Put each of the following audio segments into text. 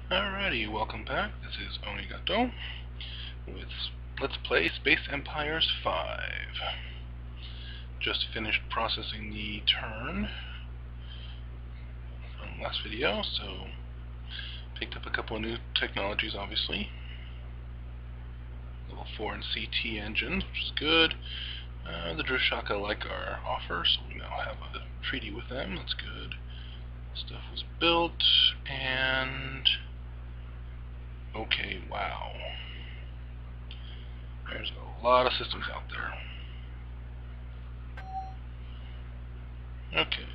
Alrighty, welcome back. This is Onigato with Let's Play Space Empires 5. Just finished processing the turn from last video, so picked up a couple of new technologies, obviously. Level 4 and CT engines, which is good. The Drushaka like our offer, so we now have a treaty with them. That's good. Stuff was built, and okay, wow. There's a lot of systems out there. Okay.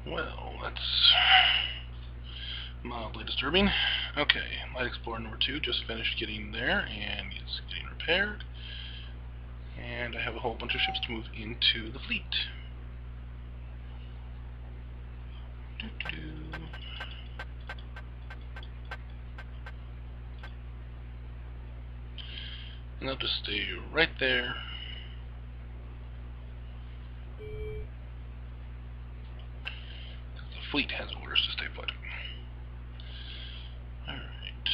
Well, that's mildly disturbing. Okay, Light Explorer number 2 just finished getting there, and it's getting repaired. And I have a whole bunch of ships to move into the fleet. And they'll just stay right there. The fleet has orders to stay put. Alright.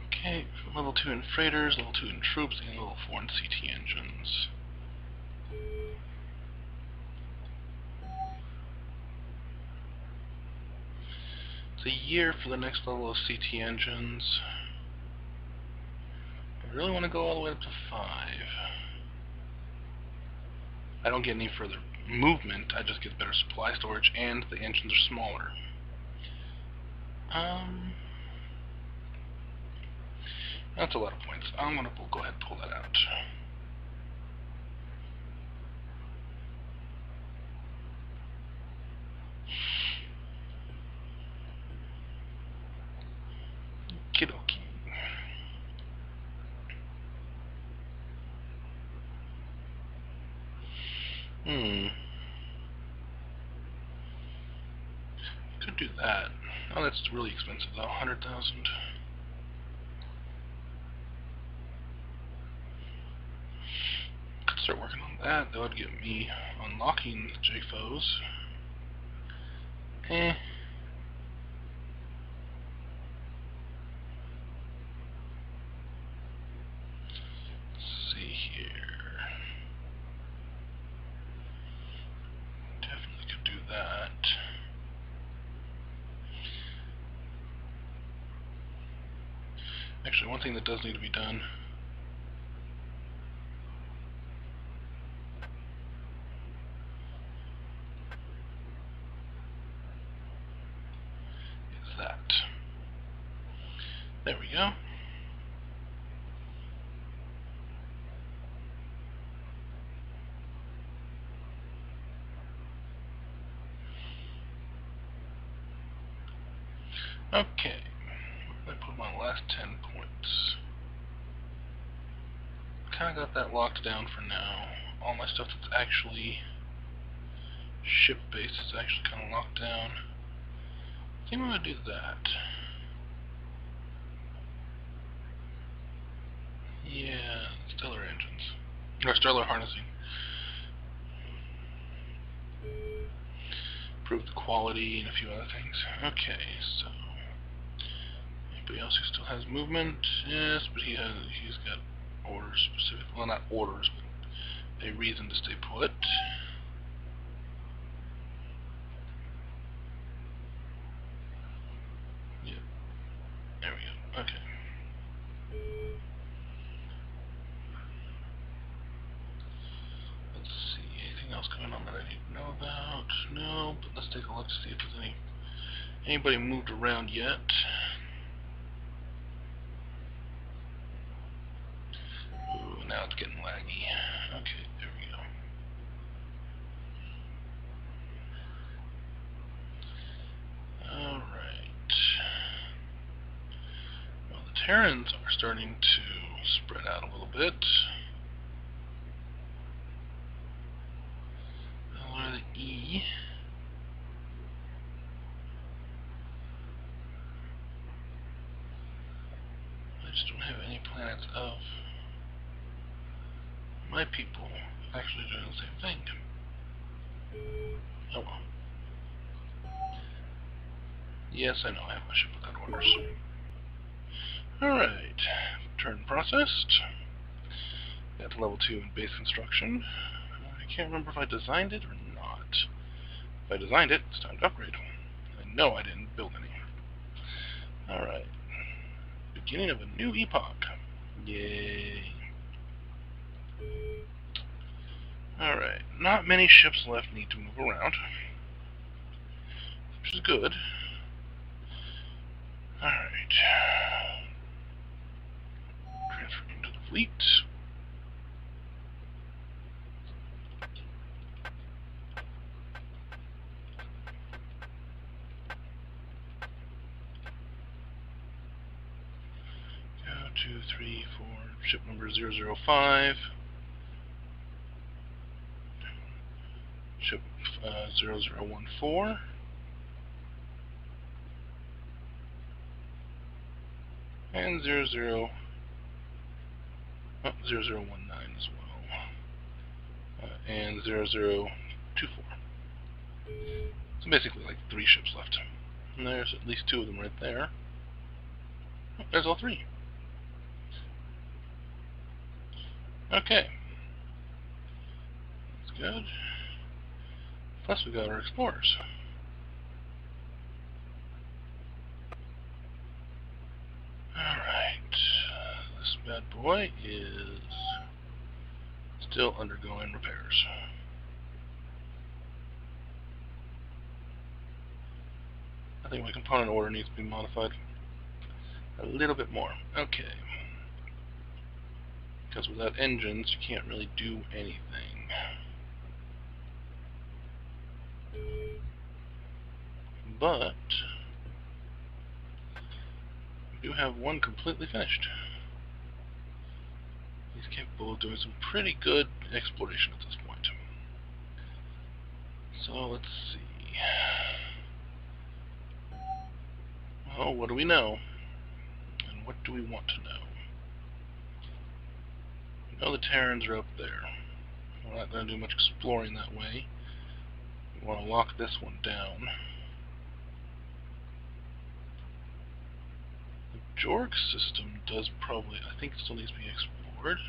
Okay, level 2 in freighters, level 2 in troops, and level 4 in CT engines. It's a year for the next level of CT engines. I really want to go all the way up to 5. I don't get any further movement, I just get better supply storage, and the engines are smaller. That's a lot of points. I'm going to go ahead and pull that out. Kidoki. Could do that. Oh, that's really expensive though. 100,000. Could start working on that. That would get me unlocking JFOs. Let's see here. Definitely could do that. Actually, one thing that does need to be done is that. There we go. Okay. Where did I put my last 10 points? Kinda got that locked down for now. All my stuff that's actually ship-based is actually kinda locked down. I think I'm gonna do that. Yeah, stellar engines. Or stellar harnessing. Improve the quality and a few other things. Okay, so anybody else who still has movement? Yes, but he's got orders specific. Well, not orders, but a reason to stay put. Yeah. There we go. Okay. Let's see. Anything else going on that I need to know about? No, but let's take a look to see if there's anybody moved around yet. Ooh, now it's getting laggy. Okay, there we go. Alright. Well, the Terrans are starting to spread out a little bit. The E. Just don't have any planets of my people actually doing the same thing. Oh well. Yes, I know I have my ship without orders. Alright. Turn processed. Got to level 2 in base construction. I can't remember if I designed it or not. If I designed it, it's time to upgrade. I know I didn't build any. Alright. Beginning of a new epoch. Yay. Alright. Not many ships left need to move around, which is good. Alright. Transferring to the fleet. Go 2, 3, 4. Ship number 005. Ship 0014. And 0019 as well. And 0024. So basically like 3 ships left. And there's at least 2 of them right there. Oh, there's all 3. Okay. That's good. Plus we got our explorers. Alright. This bad boy is still undergoing repairs. I think my component order needs to be modified a little bit more. Okay. Because without engines, you can't really do anything. But we do have one completely finished. He's capable of doing some pretty good exploration at this point. So let's see. Oh, what do we know? And what do we want to know? We know the Terrans are up there. We're not going to do much exploring that way. We want to lock this one down. The Jorg system does probably, I think, still needs to be explored.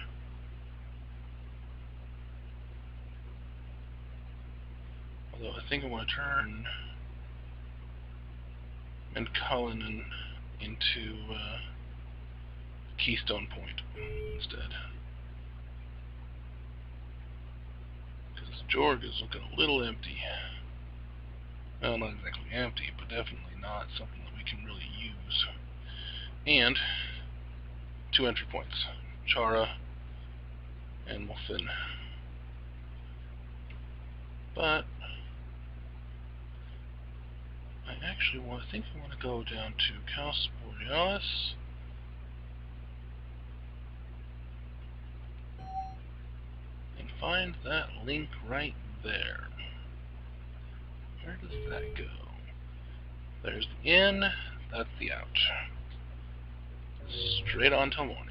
Although I think I want to turn Cullinan into Keystone Point instead. Because Jorg is looking a little empty. Well, not exactly empty, but definitely not something that we can really use. And 2 entry points, Chara and Muffin. But I actually think I want to go down to Caos Borealis. And find that link right there. Where does that go? There's the in, that's the out. Straight on till morning.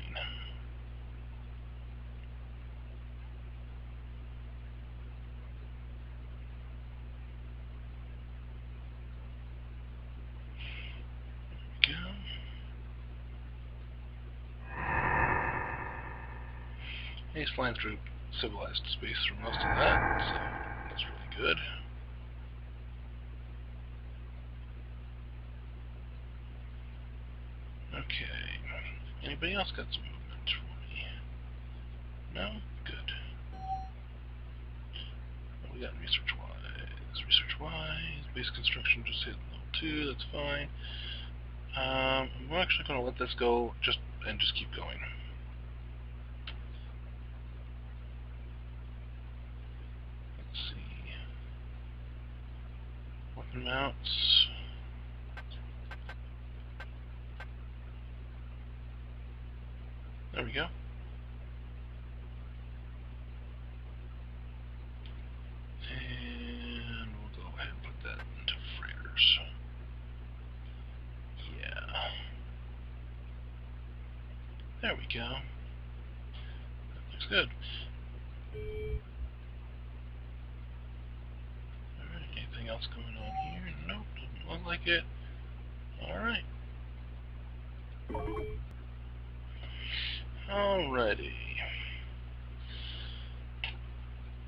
Go. He's flying through civilized space for most of that, so that's really good. Okay. Anybody else got some movement for me? No? Good. What we got research-wise? Research-wise, base construction just hit level 2, that's fine. I'm actually going to let this go and just keep going. Let's see. Weapon mounts. There we go. And we'll go ahead and put that into freighters. Yeah. There we go. That looks good. Alright, anything else going on here? Nope, doesn't look like it. Alright. Alrighty.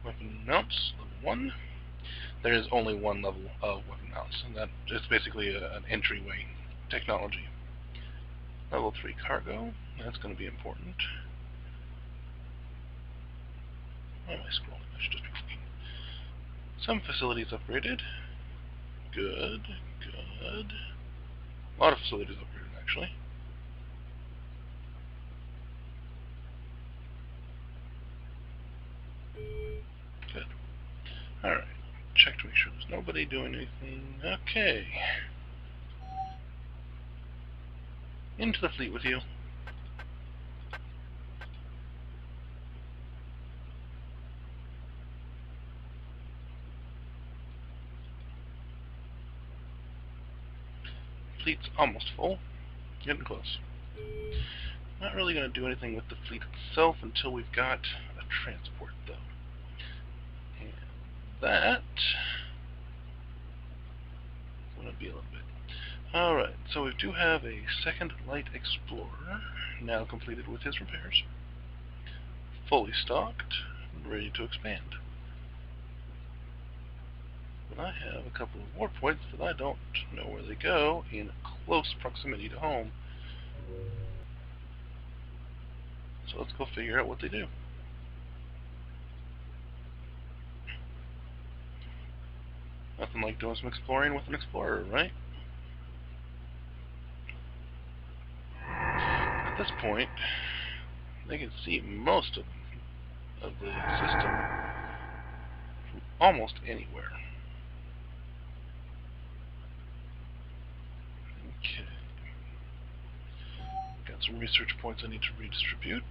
Weapon mounts, level 1. There is only one level of weapon mounts, and that is basically an entryway technology. Level 3 cargo, that's going to be important. Why am I scrolling? I should just be looking. Some facilities upgraded. Good, good. A lot of facilities upgraded, actually. Good. Alright. Check to make sure there's nobody doing anything. Okay. Into the fleet with you. Fleet's almost full. Getting close. Not really going to do anything with the fleet itself until we've got a transport, though. And that is going to be a little bit. Alright, so we do have a second light explorer, now completed with his repairs. Fully stocked, and ready to expand. But I have a couple of war points that I don't know where they go in close proximity to home. So let's go figure out what they do. Nothing like doing some exploring with an explorer, right? At this point, they can see most of the system from almost anywhere. Okay. Got some research points I need to redistribute.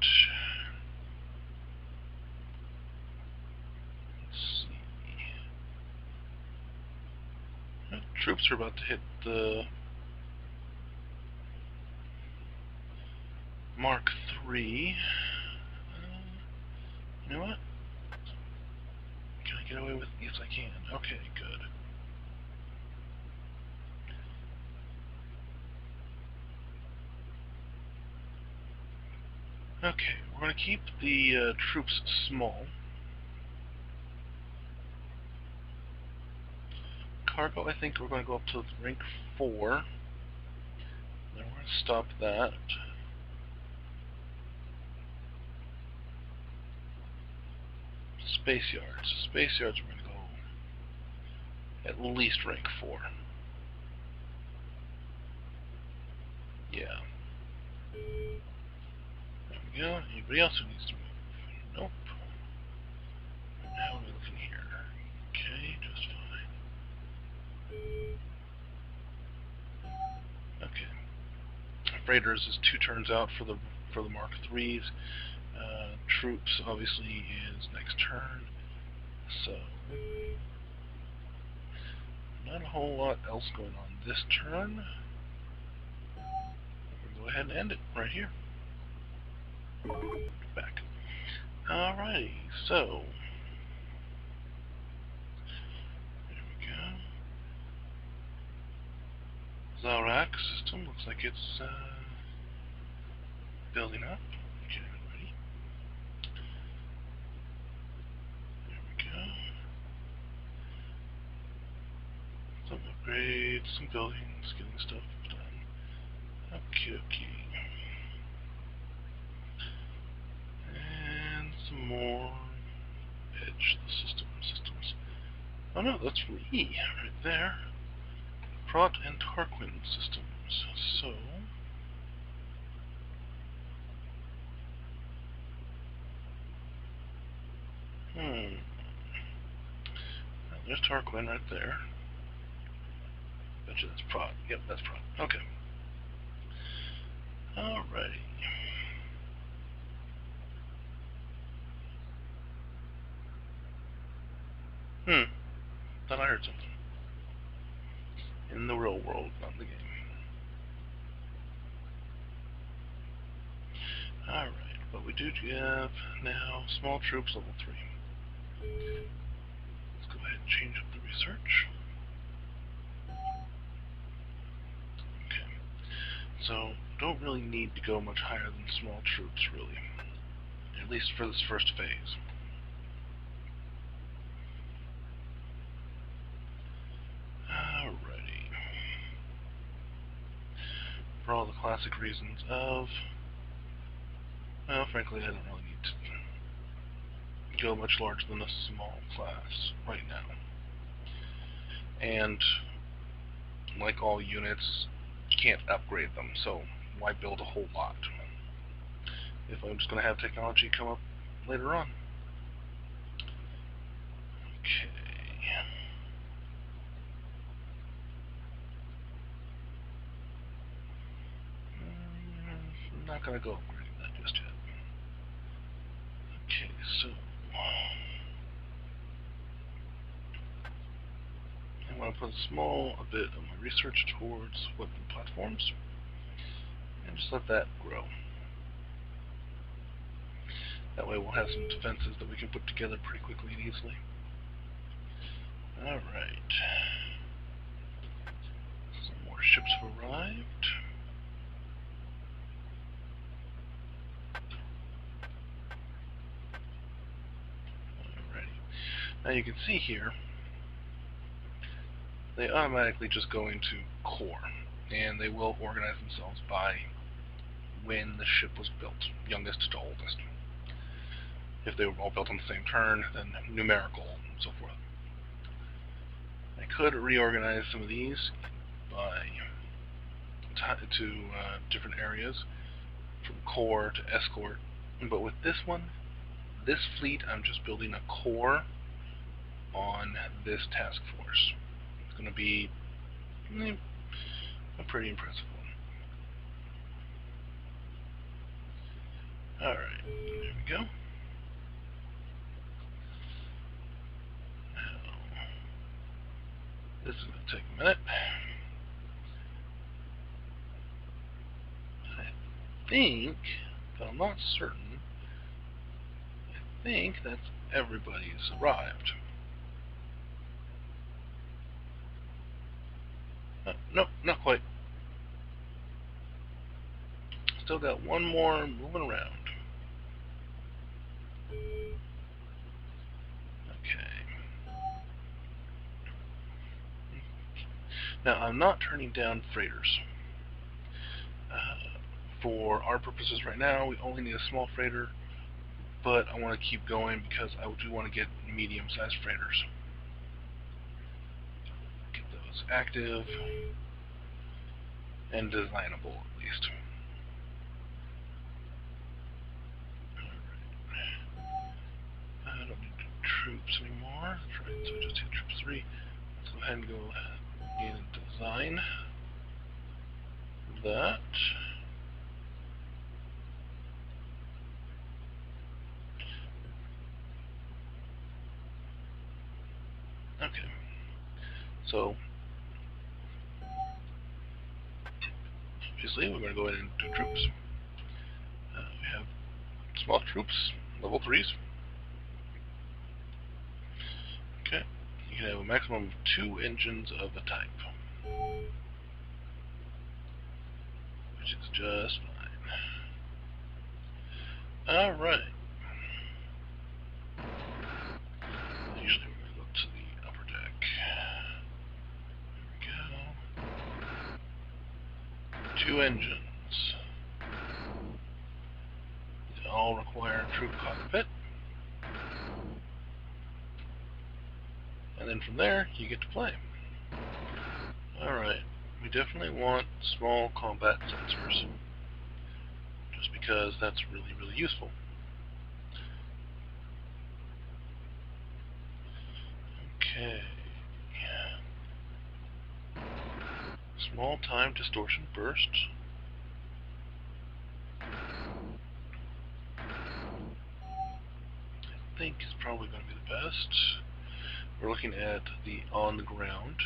Let's see. Troops are about to hit the Mark III. You know what? Can I get away with? Yes, I can. Okay, good. Okay, we're going to keep the troops small. Cargo, I think we're going to go up to rank 4. Then we're going to stop that. Space yards. Space yards, we're going to go at least rank 4. Yeah. There we go. Anybody else who needs to move? Nope. How are we looking here? Okay, just fine. Okay. Freighters is 2 turns out for the Mark IIIs. Troops obviously is next turn. So not a whole lot else going on this turn. We'll go ahead and end it right here. Back. Alrighty, so there we go. Zarak system looks like it's building up. Okay, ready. There we go. Some upgrades, some buildings, getting stuff done. Okay, okay. And some more edge the systems. Oh no, that's from E right there. Prot and Tarquin systems. So well, there's Tarquin right there. Betcha that's Prot. Yep, that's Prot. Okay. Alrighty. Thought I heard something. In the real world, not in the game. Alright, but we do have now small troops level 3. Let's go ahead and change up the research. Okay, so don't really need to go much higher than small troops, really. At least for this first phase. Alrighty. For all the classic reasons of, well, frankly, I don't really need to go much larger than a small class right now. And like all units, you can't upgrade them, so why build a whole lot if I'm just going to have technology come up later on? Okay. I'm not going to go upgrading that just yet. Okay, so I want to put a bit of my research towards weapon platforms and just let that grow. That way we'll have some defenses that we can put together pretty quickly and easily. Alright. Some more ships have arrived. Alrighty. Now you can see here, they automatically just go into core, and they will organize themselves by when the ship was built, youngest to oldest. If they were all built on the same turn, then numerical, and so forth. I could reorganize some of these by to different areas, from core to escort, but with this one, this fleet, I'm just building a core on this task force. It's going to be a pretty impressive one. Alright, there we go. Now, this is going to take a minute. I think, but I'm not certain, I think that's everybody's arrived. Nope, not quite. Still got one more moving around. Okay. Now, I'm not turning down freighters. For our purposes right now, we only need a small freighter, but I want to keep going because I do want to get medium-sized freighters. Get those active and designable, at least. I don't need troops anymore. That's right, so I just hit troop 3. Let's go ahead and go and design that. Okay. So, obviously, we're going to go ahead and do troops. We have small troops, level 3s. Okay. You can have a maximum of 2 engines of a type, which is just fine. Alright. Usually we're going to look to the upper deck. There we go. 2 engines. They all require a troop cockpit. And then from there, you get to play. Alright. We definitely want small combat sensors, just because that's really, really useful. Okay. Small time distortion bursts. I think is probably going to be the best. We're looking at the on the ground.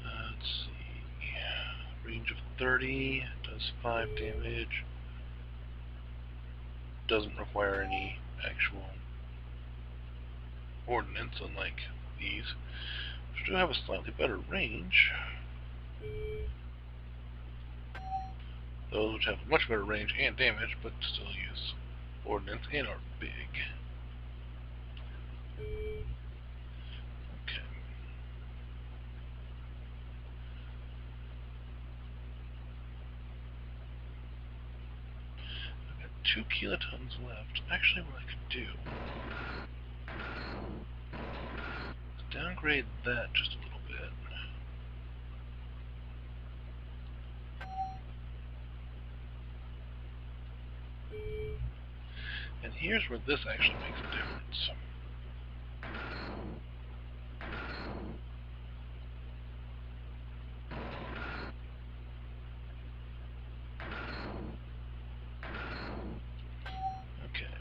Let's see. Range of 30. Does Does 5 damage. Doesn't require any actual ordnance, unlike these, which do have a slightly better range. Those which have much better range and damage, but still use ordnance and are big. Okay. I've got 2 kilotons left. Actually, what I could do is downgrade that just a little bit. And here's where this actually makes a difference. Okay.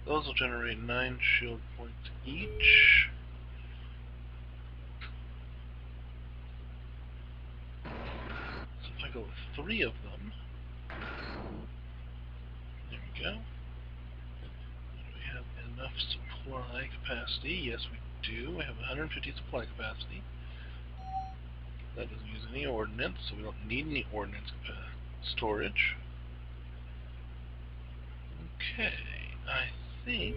Those will generate 9 shield points each. So if I go with 3 of them, there we go. Do we have enough supply capacity? Yes, we do. We have 150 supply capacity. That doesn't use any ordnance, so we don't need any ordnance storage. Okay, I think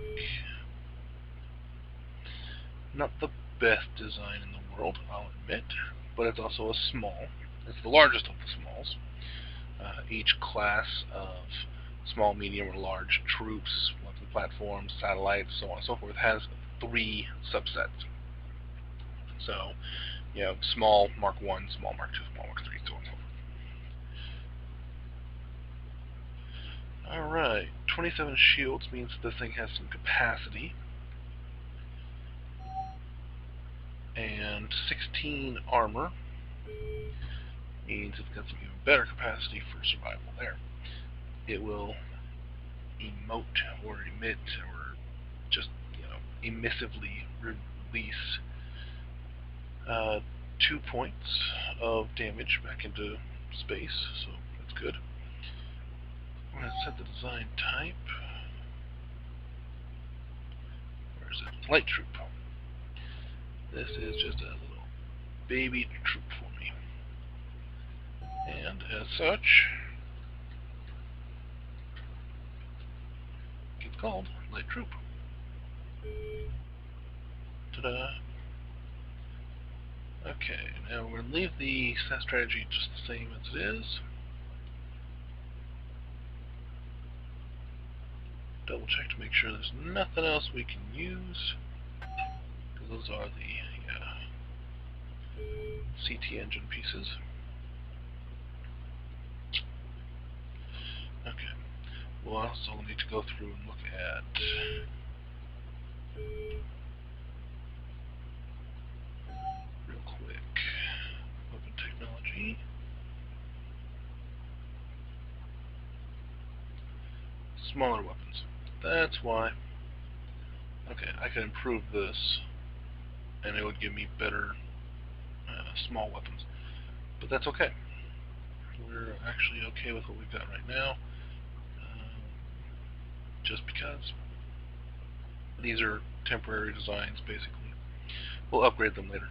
not the best design in the world, I'll admit, but it's also a small. It's the largest of the smalls. Each class of small, medium, or large troops, weapon platforms, satellites, so on and so forth, has 3 subsets. So, you know, small Mark 1, small Mark 2, small Mark 3, so on and so forth. Alright, 27 shields means this thing has some capacity. And 16 armor means it's got some even better capacity for survival there. It will emote or emit or just, you know, emissively release 2 points of damage back into space, so that's good. I'm going to set the design type. Where is it? Light troop. This is just a little baby troop for me. And as such, it's called Light Troop. Ta-da! Okay, now we're going to leave the strategy just the same as it is. Double check to make sure there's nothing else we can use, because those are the CT engine pieces. Okay, we'll also need to go through and look at real quick weapon technology. Smaller weapons. That's why. Okay, I could improve this, and it would give me better small weapons. But that's okay. We're actually okay with what we've got right now. Just because these are temporary designs, basically. We'll upgrade them later.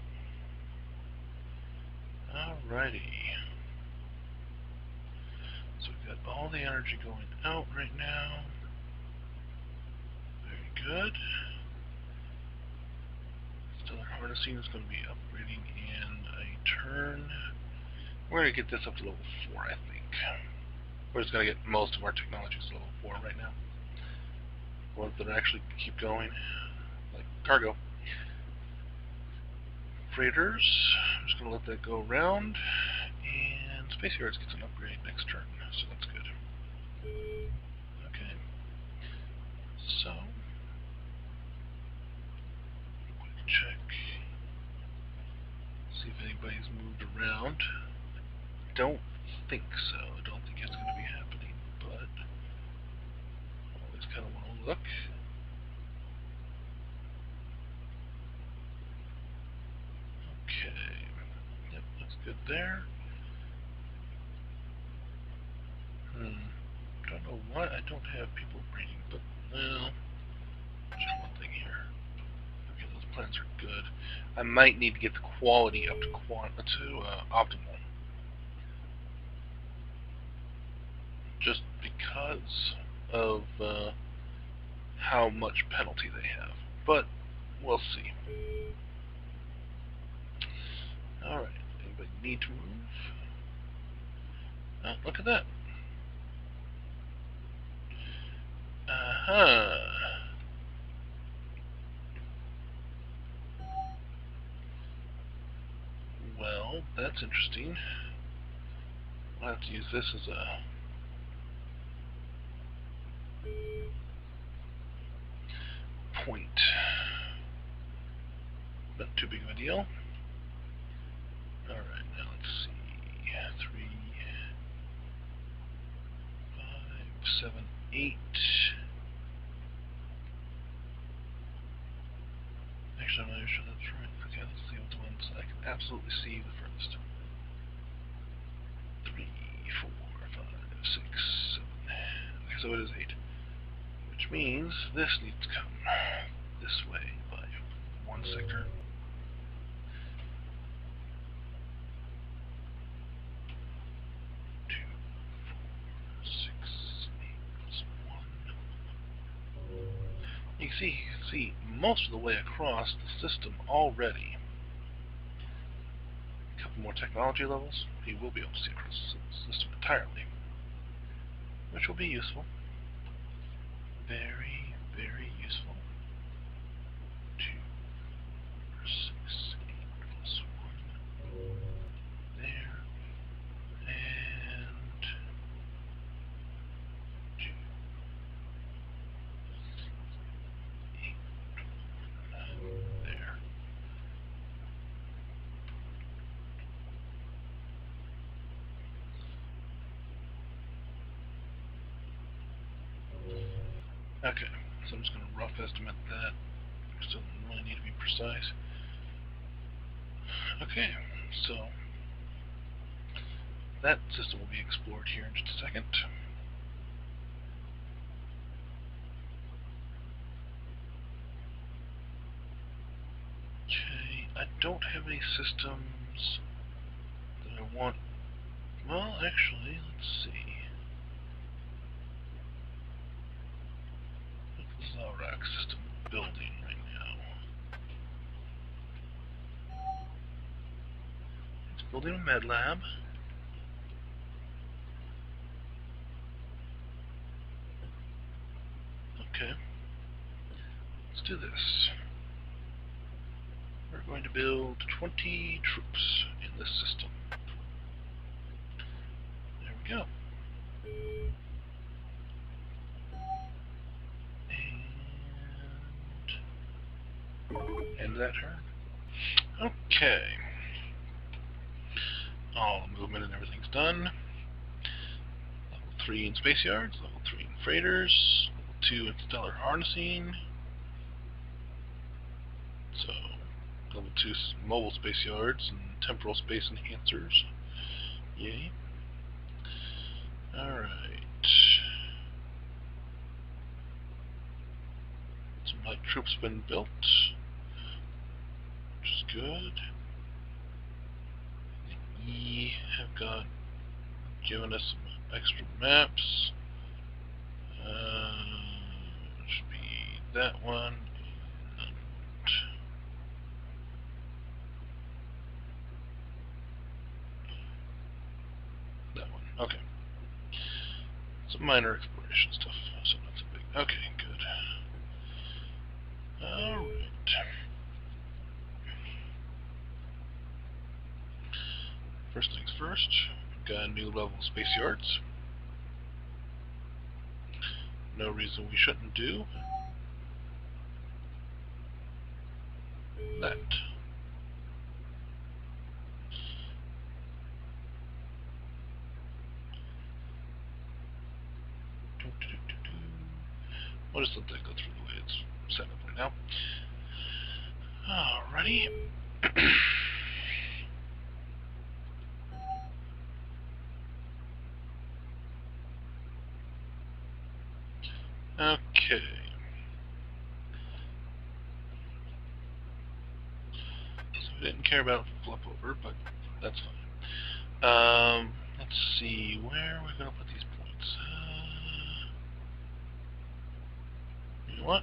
Alrighty. So we've got all the energy going out right now. Very good. Stellar harnessing is going to be upgrading in a turn. We're going to get this up to level 4, I think. We're just going to get most of our technologies to level 4 right now. Ones that actually keep going, like cargo. Freighters, I'm just going to let that go around. And Space Yards gets an upgrade next turn, so that's good. Okay. So, quick check. See if anybody's moved around. Don't think so. I don't think it's going to be happening, but always kind of want to look. Okay. Yep, that's good there. Don't know why I don't have people breeding, but, well, just one thing here. Okay, those plants are good. I might need to get the quality up to optimal. Just because of how much penalty they have. But we'll see. Alright, anybody need to move? Look at that. Uh-huh. Well, that's interesting. I'll have to use this as a point. Not too big of a deal. Alright, now let's see. 3, 5, 7, 8. Actually, I'm not even sure that's right. Okay, let's see what the ones I can absolutely see the furthest. 3, 4, 5, 6, 7. Okay, so it is 8. Which means this needs to come this way by 1 sector. 2, 4, 6, 8 plus 1. You can see most of the way across the system already. A couple more technology levels, he will be able to see across the system entirely, which will be useful. Very, very useful. 2, 6, 8 plus 1. There. And 2, 8, 1. There. Okay, so I'm just going to rough estimate that. Still don't really need to be precise. Okay, so that system will be explored here in just a second. Okay, I don't have any systems that I want. Well, actually, let's see. What's the Zorak system building right now? It's building a med lab. Okay, let's do this. We're going to build 20 troops in this system. There we go. And end that turn. Okay. All the movement and everything's done. Level 3 in space yards, level 3 in freighters, level 2 in stellar harnessing. So, level 2 mobile space yards and temporal space enhancers. Yay. Alright. Some light troops been built, which is good. The E have given us some extra maps. Should be that one and that one. Okay. Some minor exploration stuff, so not so big. Okay, good. Alright. First things first, we've got a new level of space yards. No reason we shouldn't do that. We'll just let that go through the way it's set up right now. Alrighty. Okay. So we didn't care about flip over, but that's fine. Let's see, where are we going to put these points? You know what?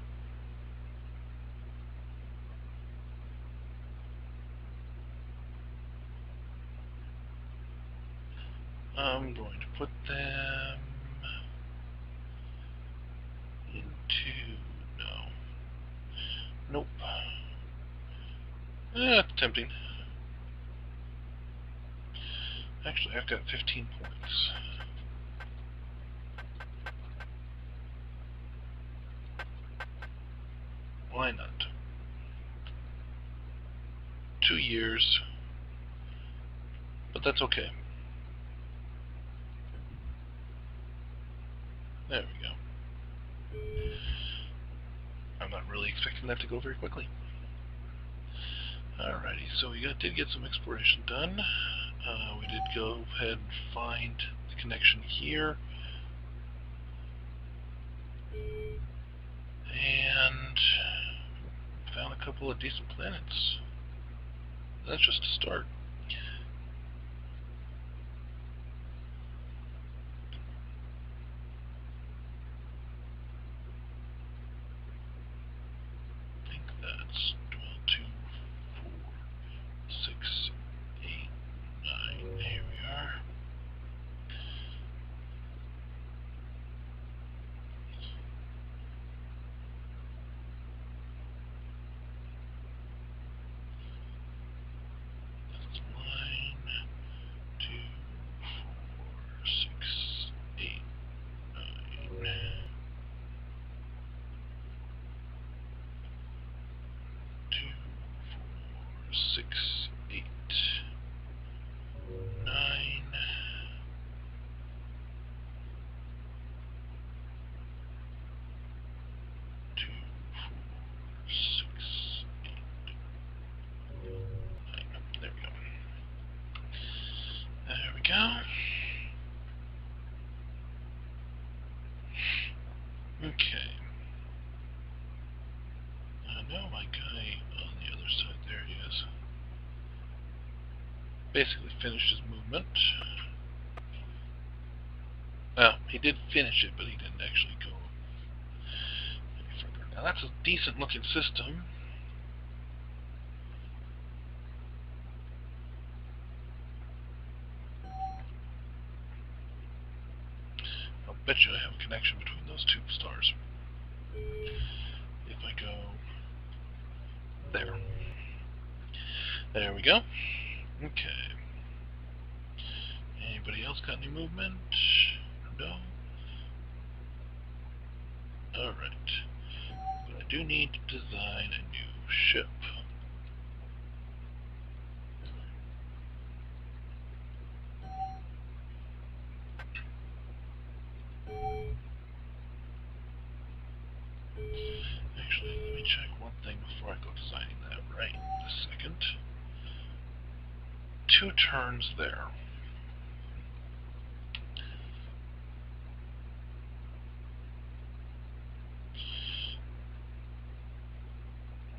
I'm going to put them into... no. Nope. That's tempting. Actually, I've got 15 points. Why not? 2 years. But that's okay. There we go. I'm not really expecting that to go very quickly. Alrighty, so we did get some exploration done. We did go ahead and find the connection here. And found a couple of decent planets. That's just a start. I think that's 2, 4, 6, 8, 9. Here we are. That's 9, 2, 4, 6, 8, 9. 2, 4, 6, 8, 9. 2, 4, 6, 8, 9. There we go. There we go. Okay. Now my guy on the other side, there he is. Basically finished his movement. Well, he did finish it, but he didn't actually go any further. Now that's a decent looking system. I'll bet you I have a connection between those two stars. If I go there. There we go. Okay. Anybody else got any movement? No? Alright. But I do need to design a new ship. Actually, let me check one thing before I go designing that right this second. 2 turns there.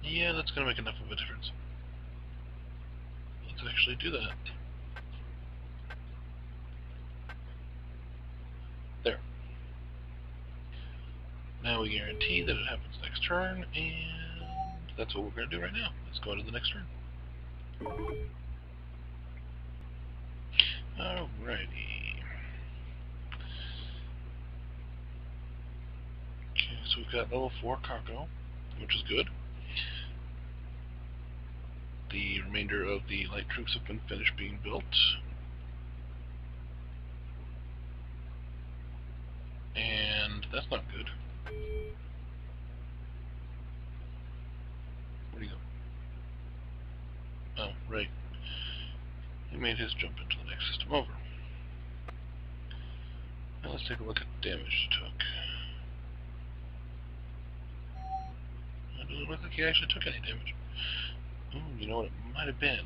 Yeah, that's going to make enough of a difference. Let's actually do that. There. Now we guarantee that it happens next turn, and that's what we're going to do right now. Let's go to the next turn. Alrighty. Okay, so we've got level 4 cargo, which is good. The remainder of the light troops have been finished being built. And that's not good. Where'd he go? Oh, right. He made his jump into the next system over. Now let's take a look at the damage he took. It doesn't look like he actually took any damage. Ooh, you know what it might have been?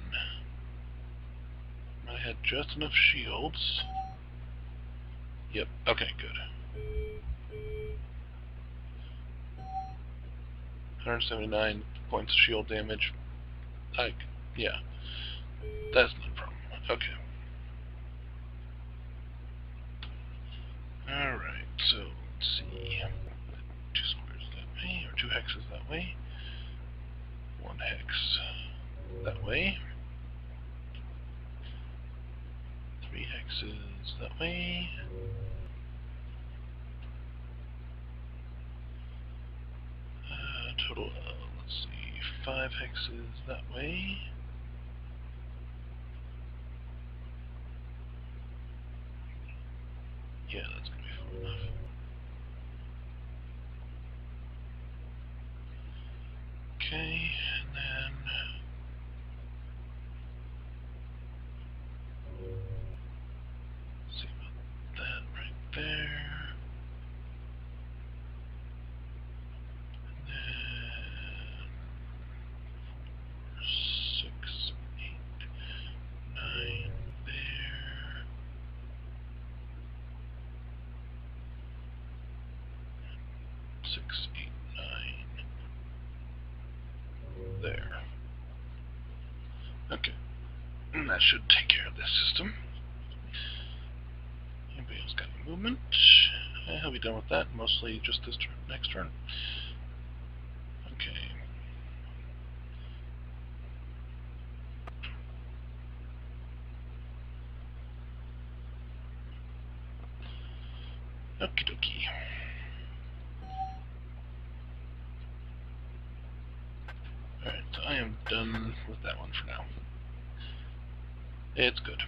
Might have had just enough shields. Yep, okay, good. 179 points of shield damage. Yeah, that's not a problem. Okay. Alright, so let's see. 2 squares that way, or 2 hexes that way. 1 hex that way. 3 hexes that way. Total, let's see, 5 hexes that way. Yeah, that's gonna be far enough. Okay, and then see about that right there. And then 4, 6, 8, 9 there. 6, 8, 9 there. Okay, and that should take care of this system. Anybody else got any movement? He'll be done with that, mostly just this turn, next turn. Okay. Okie dokie. Alright, so I am done with that one for now. It's good.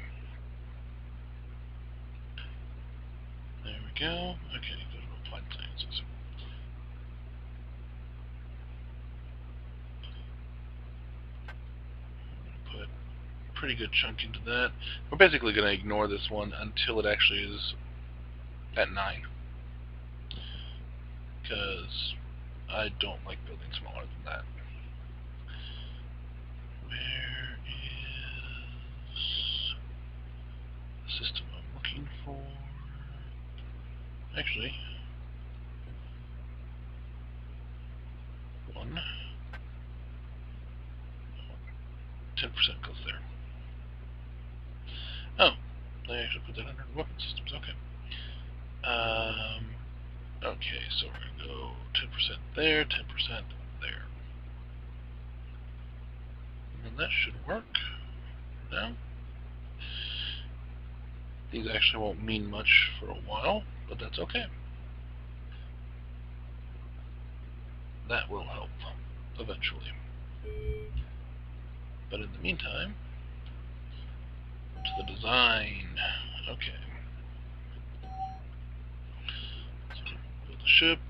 There we go. Okay, go to applied sciences. Put a pretty good chunk into that. We're basically going to ignore this one until it actually is at 9. Because I don't like building smaller than that. Where is the system I'm looking for? Actually, 1. 10% goes there. Oh, they actually put that under weapon systems. Okay. Okay, so we're gonna go 10% there, 10% there. And then that should work. Now, these actually won't mean much for a while, but that's okay. That will help eventually. But in the meantime, to the design. Okay. So build a ship.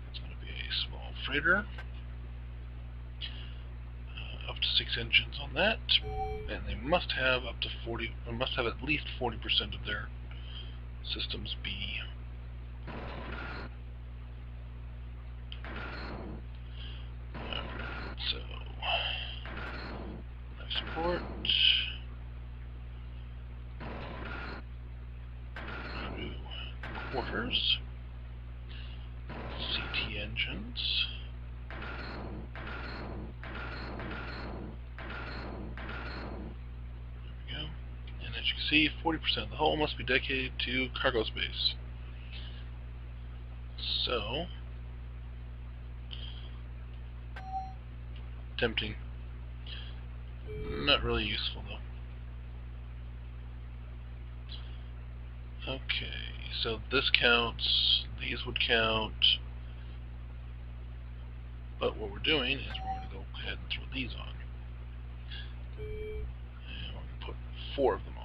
It's going to be a small freighter. Up to 6 engines on that, and they must have up to 40, or must have at least 40% of their systems be. Alright, so life support, crew quarters, CT engines. And as you can see, 40% of the hull must be dedicated to cargo space. So, tempting. Not really useful though. Okay, so this counts, these would count, but what we're doing is we're going to go ahead and throw these on. And we're going to put 4 of them on.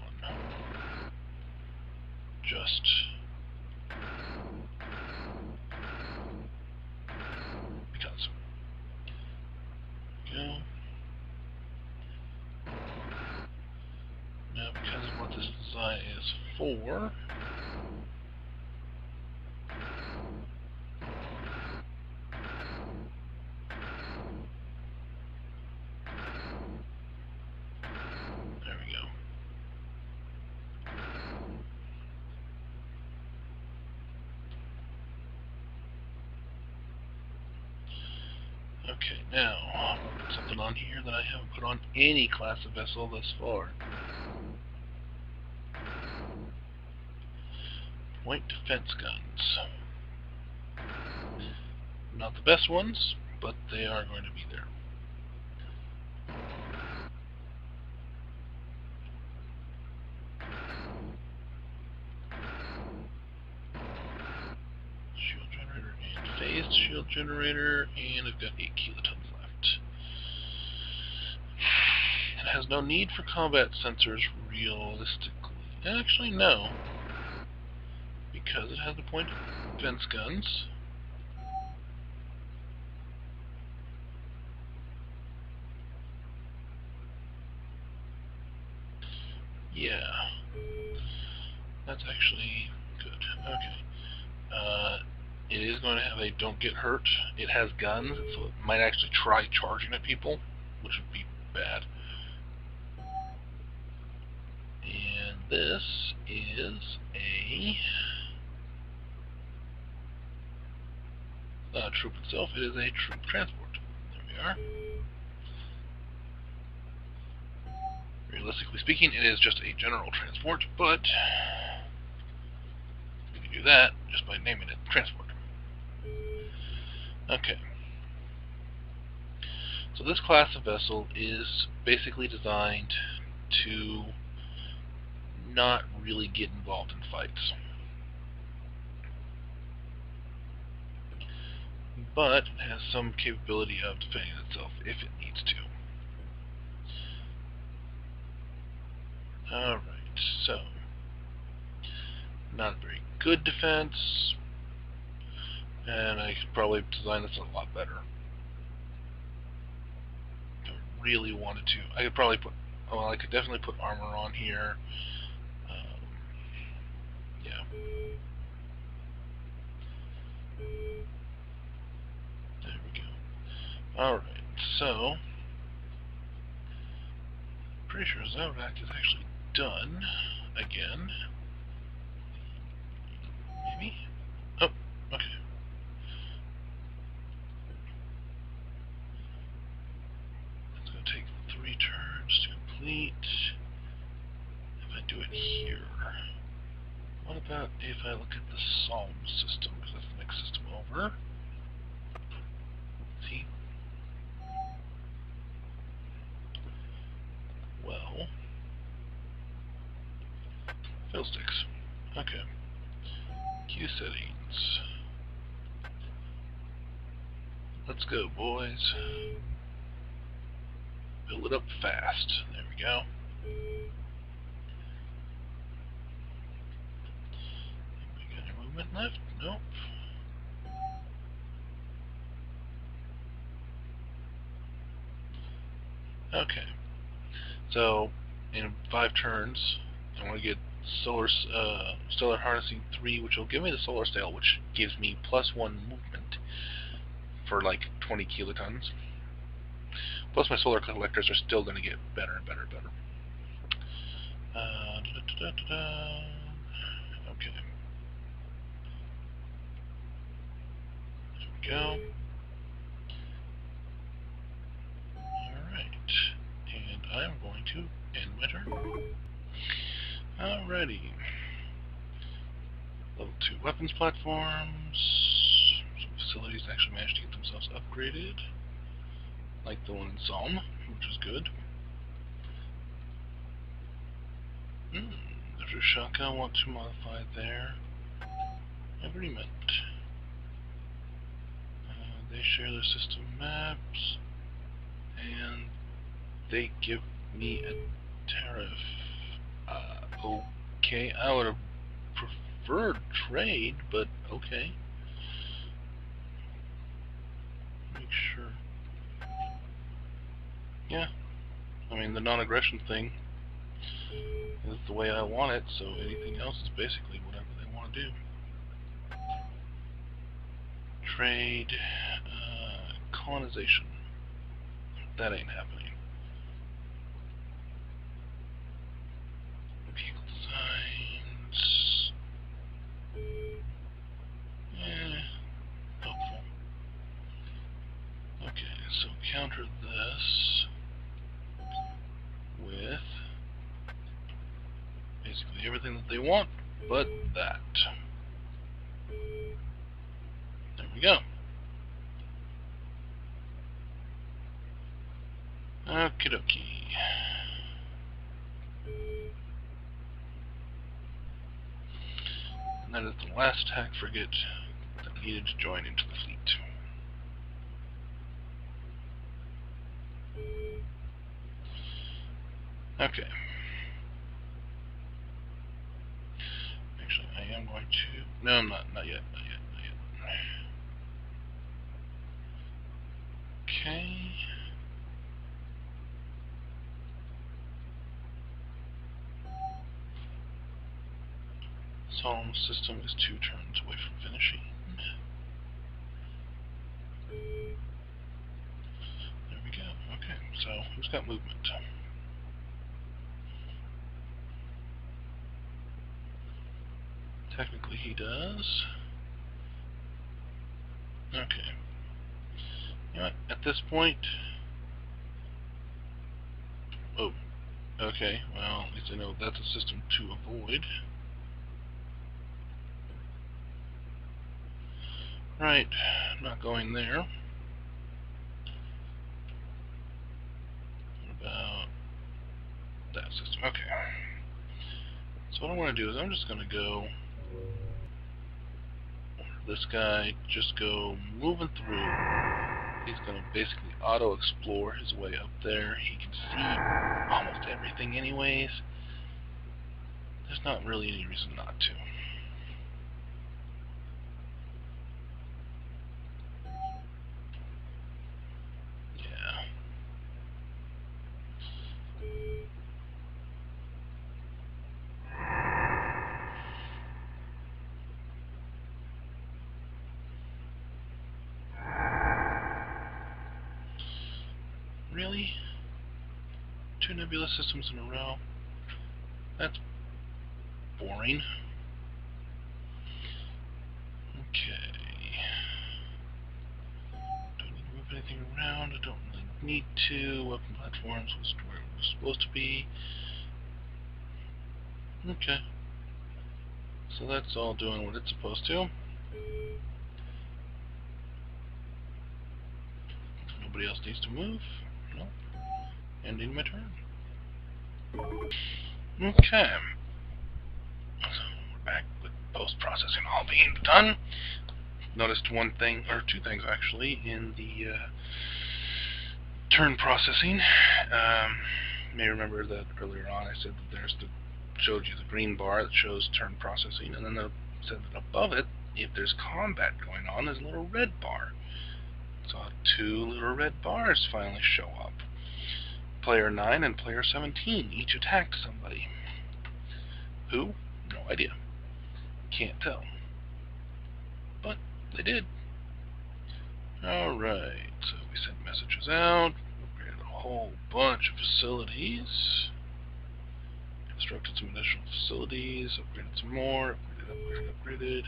Just because. There we go. Now, because of what this design is for, there we go. Okay, now, I'll put something on here that I haven't put on any class of vessel thus far. Point defense guns. Not the best ones, but they are going to be there. Shield generator and phased shield generator, and I've got 8 kilotons left. It has no need for combat sensors realistically. Actually, no. Because it has the point defense guns. Yeah. That's actually good. Okay. It is going to have a don't get hurt. It has guns, so it might actually try charging at people, which would be bad. And this is a troop itself. It is a troop transport. There we are. Realistically speaking, it is just a general transport, but we can do that just by naming it transport. Okay. So this class of vessel is basically designed to not really get involved in fights, but it has some capability of defending itself if it needs to. Alright, so not very good defense, and I could probably design this a lot better if I really wanted to. I could probably put, well, I could definitely put armor on here. Yeah. There we go. Alright, so pretty sure Zodiac is actually done again. Maybe? Oh, okay. It's going to take 3 turns to complete. If I do it here. What about if I look at the Psalm system? Because that's the next system over. See? Well, fiddlesticks. Okay. Queue settings. Let's go, boys. Build it up fast. There we go. We got any movement left? Nope. Okay. So, in 5 turns, I want to get Stellar Harnessing 3, which will give me the Solar Sail, which gives me +1 movement for like 20 kilotons. Plus my solar collectors are still going to get better and better and better. Okay. There we go. Alright. And I'm going to end my turn. Alrighty. Level 2 weapons platforms. Some facilities actually managed to get themselves upgraded. Like the one in Psalm, which is good. There's a shotgun I want to modify there. Agreement. They share their system maps, and they give me a tariff. Okay, I would have preferred trade, but okay. Make sure. Yeah, I mean the non-aggression thing is the way I want it, so anything else is basically whatever they want to do. Trade, colonization. That ain't happening. Vehicle designs. Helpful. Okay, So counter this with basically everything that they want, but that. There we go. Okie dokie. And that is the last attack frigate that needed to join into the fleet. Okay. Actually, I am going to... No, I'm not. Not yet. Not yet. Not yet. Okay. Solemn system is 2 turns away from finishing. There we go. Okay, so who's got movement? Technically he does. Okay. You know what? At this point... Oh. Okay, well, at least I know that's a system to avoid. Right, not going there. What about that system? Okay. So what I want to do is I'm just going to go... This guy, just go moving through. He's going to basically auto-explore his way up there. He can see almost everything anyways. There's not really any reason not to. Yeah. Really? 2 nebula systems in a row? That's boring. Okay. Don't need to move anything around. I don't really need to. Weapon platforms was where it was supposed to be. Okay. So that's all doing what it's supposed to. Nobody else needs to move. No. Ending my turn. Okay. So we're back with post-processing all being done. Noticed one thing, or 2 things actually, in the turn processing. You may remember that earlier on I said that showed you the green bar that shows turn processing, and then it said that above it, if there's combat going on, there's a little red bar. Saw 2 little red bars finally show up. Player 9 and Player 17 each attacked somebody. Who? No idea. Can't tell. But they did. Alright, so we sent messages out, upgraded a whole bunch of facilities, constructed some additional facilities, upgraded some more, upgraded.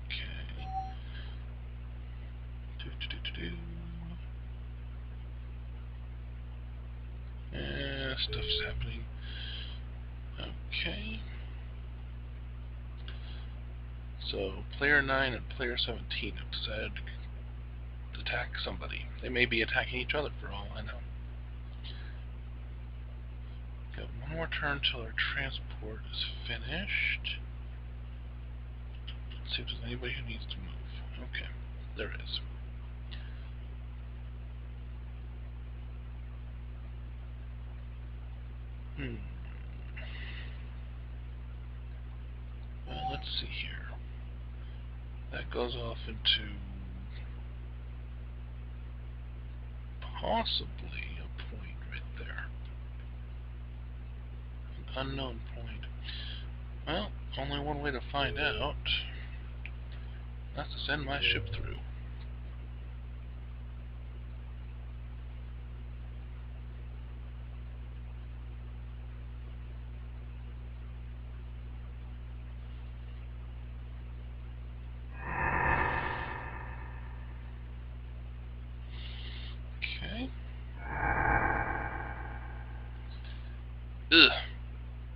Okay. Yeah, stuff's happening. Okay. So, player 9 and player 17 have decided to attack somebody. They may be attacking each other for all I know. Got 1 more turn till our transport is finished. Let's see if there's anybody who needs to move. Okay, there is. Well, let's see here. That goes off into possibly a point right there. An unknown point. Well, only one way to find out. That's to send my ship through.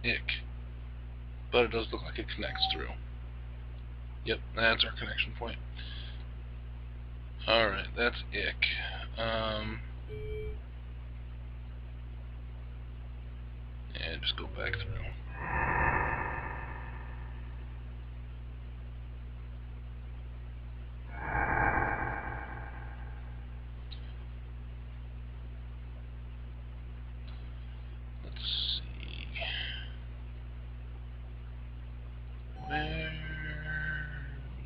Ick. But it does look like it connects through. Yep, that's our connection point. Alright, that's ick. And just go back through. Let's see.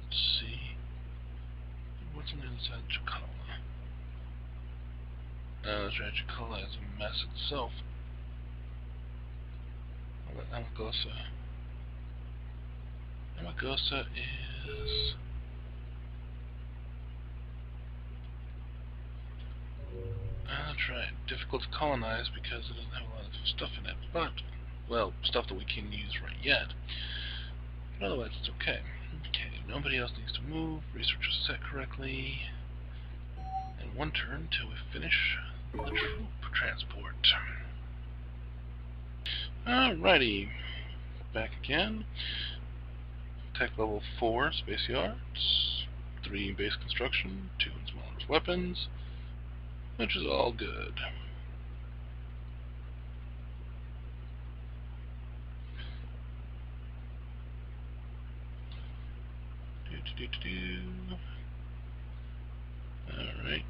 Let's see. What's on the other side of Chicala? That's right, Chicala is a mess itself. Amagosa. Amagosa is... That's right, difficult to colonize because it doesn't have a lot of stuff in it, but, well, stuff that we can use right yet. But otherwise, it's okay. Okay, nobody else needs to move, research is set correctly, and one turn till we finish the troop transport. Alrighty, back again. Tech level 4 space yards, 3 base construction, 2 in smaller weapons, which is all good. Alright.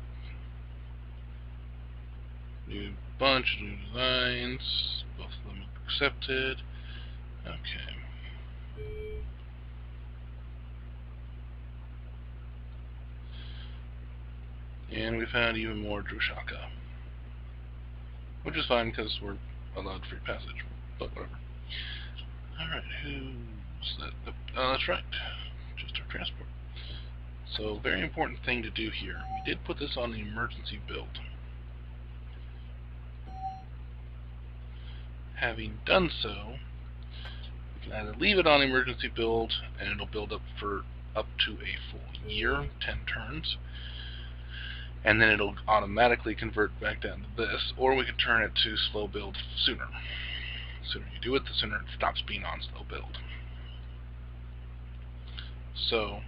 New bunch of new designs, both of them accepted. Okay. And we found even more Drushaka. Which is fine because we're allowed free passage, but whatever. Alright, who's that? Oh, that's right. Just our transport. So, very important thing to do here. We did put this on the emergency build. Having done so, we can either leave it on emergency build and it'll build up for up to a full year, 10 turns, and then it'll automatically convert back down to this, or we can turn it to slow build sooner. The sooner you do it, the sooner it stops being on slow build. So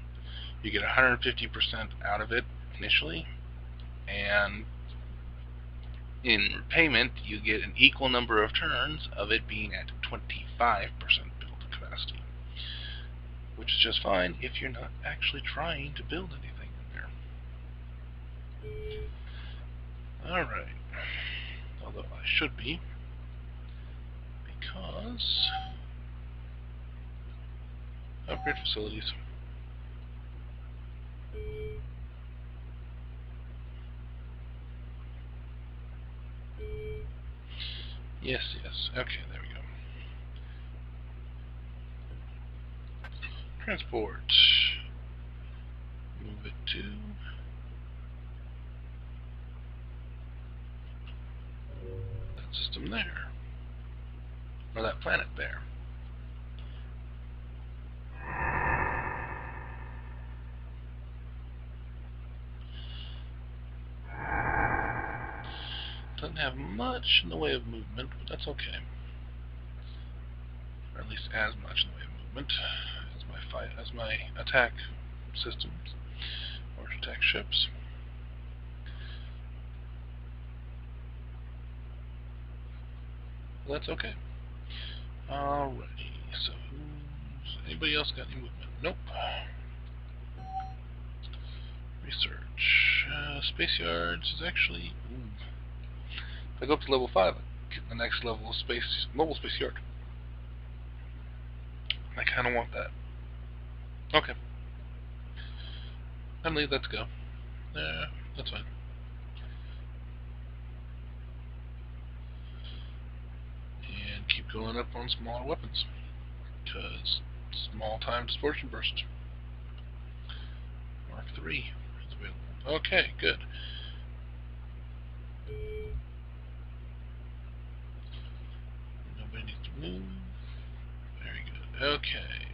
you get 150% out of it initially, and in payment you get an equal number of turns of it being at 25% build capacity, which is just fine if you're not actually trying to build anything in there. Alright, although I should be, because upgrade facilities. Yes, yes. Okay, there we go. Transport. Move it to that system there. Or that planet there. Doesn't have much in the way of movement, but that's okay. Or at least as much in the way of movement as my attack systems or attack ships. Well, that's okay. Alrighty, so anybody else got any movement? Nope. Research. Space yards is actually... If I go up to level 5, I get the next level of mobile space yard. I kind of want that. Okay. I'm leave that to go. Yeah, that's fine. And keep going up on smaller weapons. Because small time distortion burst. Mark 3 is available. Okay, good. Nobody needs to move. Very good. Okay.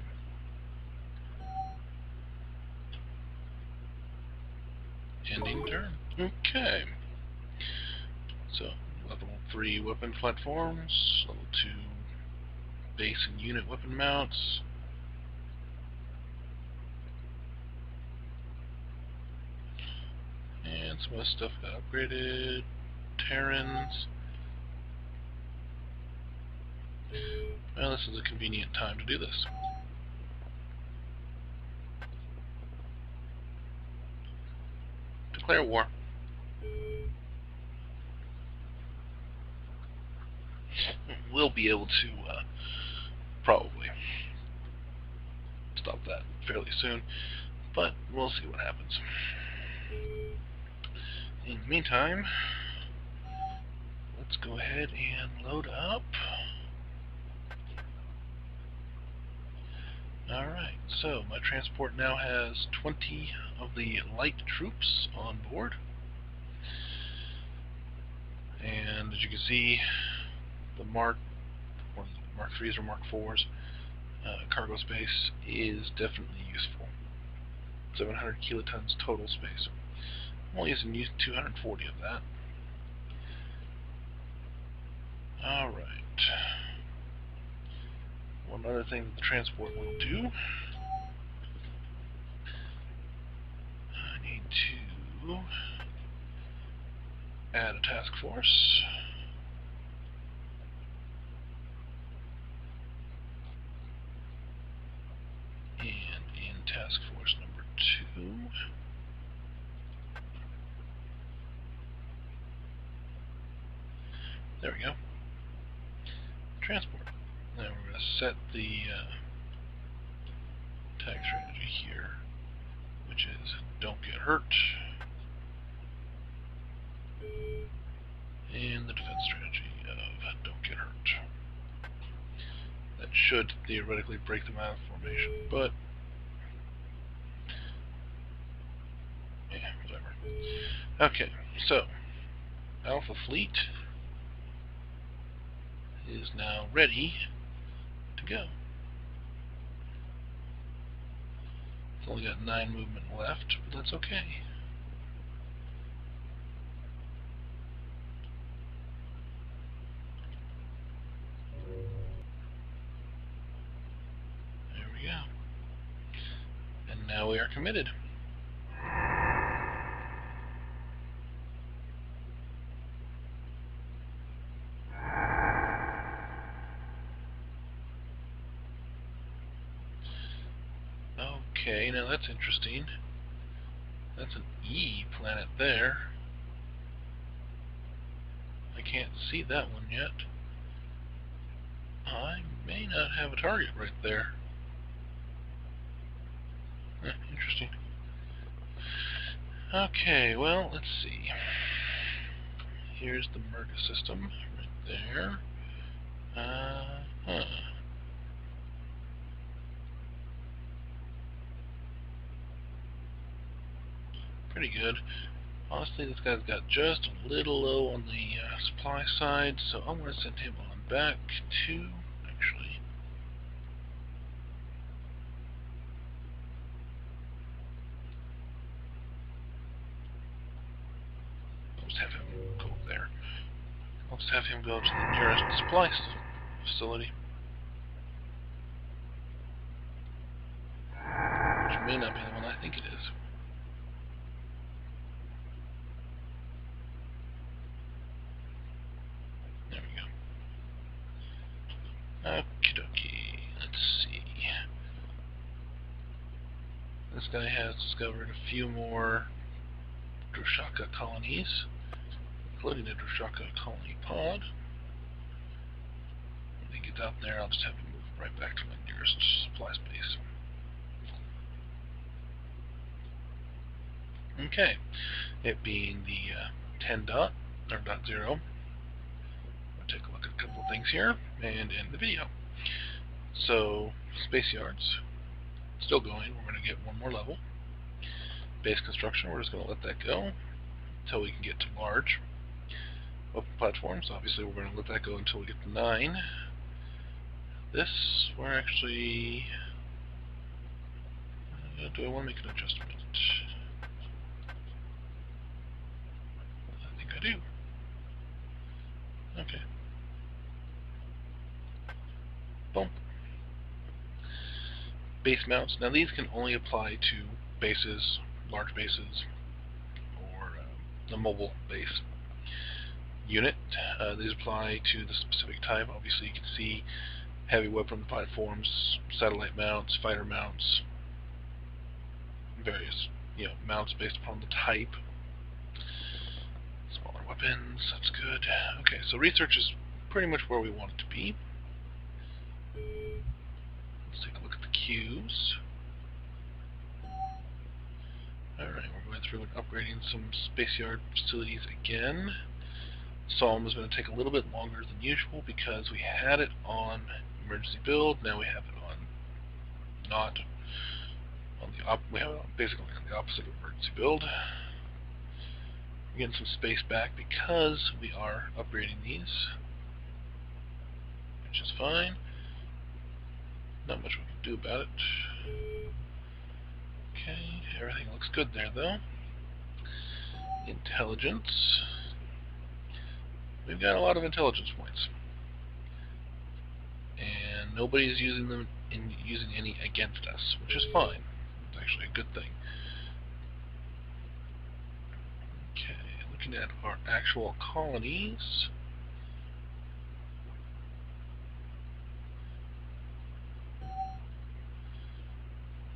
Ending turn. Okay. So, level 3 weapon platforms, level 2 base and unit weapon mounts. And some other stuff got upgraded. Terrans. Well, this is a convenient time to do this. Declare war. We'll be able to probably stop that fairly soon, but we'll see what happens. In the meantime, let's go ahead and load up. Alright, so my transport now has 20 of the light troops on board. And as you can see, the Mark 3s or Mark 4s cargo space is definitely useful. 700 kilotons total space. I'm only using 240 of that. Alright. One other thing that the transport will do, I need to add a task force. And in task force number 2, there we go. Transport. Now we're going to set the attack strategy here, which is don't get hurt, and the defense strategy of don't get hurt. That should theoretically break them out of formation, but yeah, whatever. Okay, so Alpha Fleet is now ready to go. It's only got 9 movement left, but that's okay. There we go. And now we are committed. Okay, now that's interesting. That's an E planet there. I can't see that one yet. I may not have a target right there. Interesting. Okay, well, let's see. Here's the Merca system right there. Pretty good. Honestly, this guy's got just a little low on the supply side, so I'm going to send him on back to, actually, I'll just have him go up there. I'll just have him go to the nearest supply facility, which may not be the one I think it is. There we go. Okie dokie. Let's see. This guy has discovered a few more Drushaka colonies, including a Drushaka colony pod. When he gets out there, I'll just have him move right back to my nearest supply space. Okay, it being the 10 dot, or dot 0, I'm going to take a look at a couple of things here and end the video. So, space yards, still going. We're going to get one more level. Base construction, we're just going to let that go until we can get to large. Open platforms, obviously we're going to let that go until we get to 9. This, we're actually... do I want to make an adjustment? I think I do. Okay. Boom. Base mounts. Now these can only apply to bases, large bases, or the mobile base unit. These apply to the specific type. Obviously you can see heavy weapon platforms, satellite mounts, fighter mounts, various mounts based upon the type. Smaller weapons, that's good. Okay, so research is pretty much where we want it to be. Let's take a look at the queues. Alright, we're going through and upgrading some space yard facilities again. Psalm is going to take a little bit longer than usual because we had it on emergency build. Now we have it on not on the we have it on basically on the opposite of emergency build. We're getting some space back because we are upgrading these, which is fine. Not much we can do about it. Okay, everything looks good there though. Intelligence. We've got a lot of intelligence points, and nobody's using them using any against us, which is fine. It's actually a good thing. Okay, looking at our actual colonies.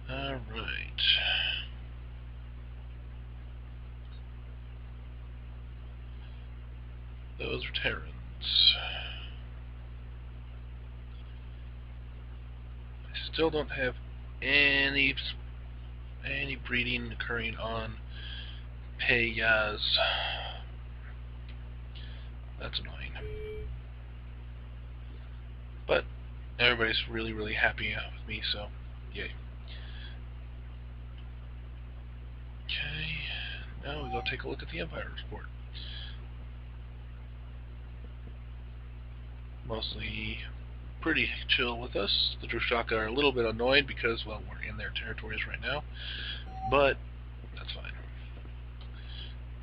Alright. Those are Terrans. I still don't have any breeding occurring on Payaz. That's annoying. But everybody's really happy with me, so yay. Okay, now we go take a look at the Empire report. Mostly pretty chill with us. The Drushaka are a little bit annoyed because, well, we're in their territories right now, but that's fine.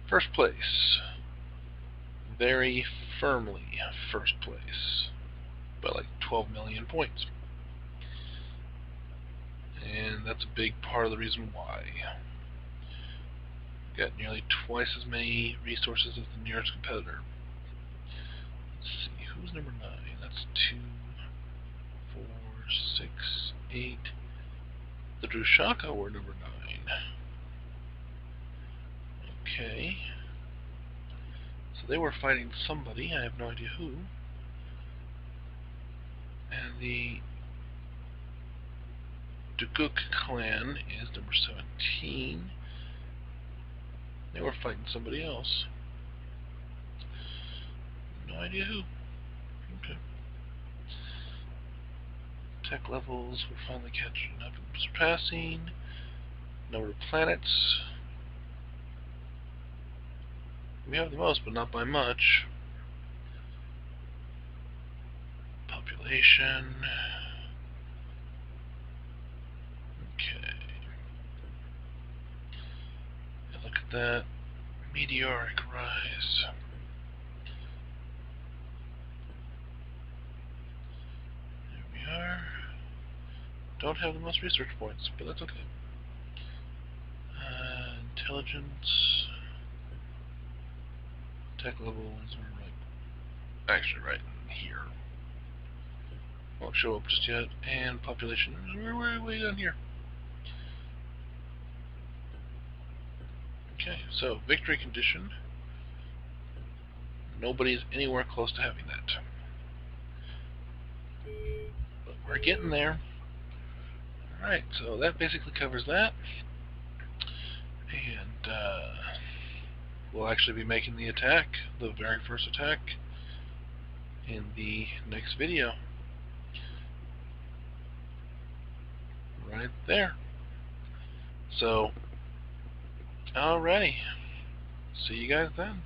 First place. Very firmly first place. By like 12 million points. And that's a big part of the reason why. Got nearly twice as many resources as the nearest competitor. Let's see, who's number 9? That's 2, 4, 6, 8. The Drushaka were number 9. Okay. So they were fighting somebody, I have no idea who. And the Duguk clan is number 17. They were fighting somebody else. No idea who. Okay. Tech levels, we're finally catching up and surpassing. Number of planets. We have the most, but not by much. Population. Okay. And look at that. Meteoric rise. There we are. Don't have the most research points, but that's okay. Intelligence. Tech levels are actually right here. Won't show up just yet. And population, we're way down here. Okay, so victory condition. Nobody's anywhere close to having that. But we're getting there. Alright, so that basically covers that. And we'll actually be making the attack, the very first attack, in the next video. Right there. So, alrighty. See you guys then.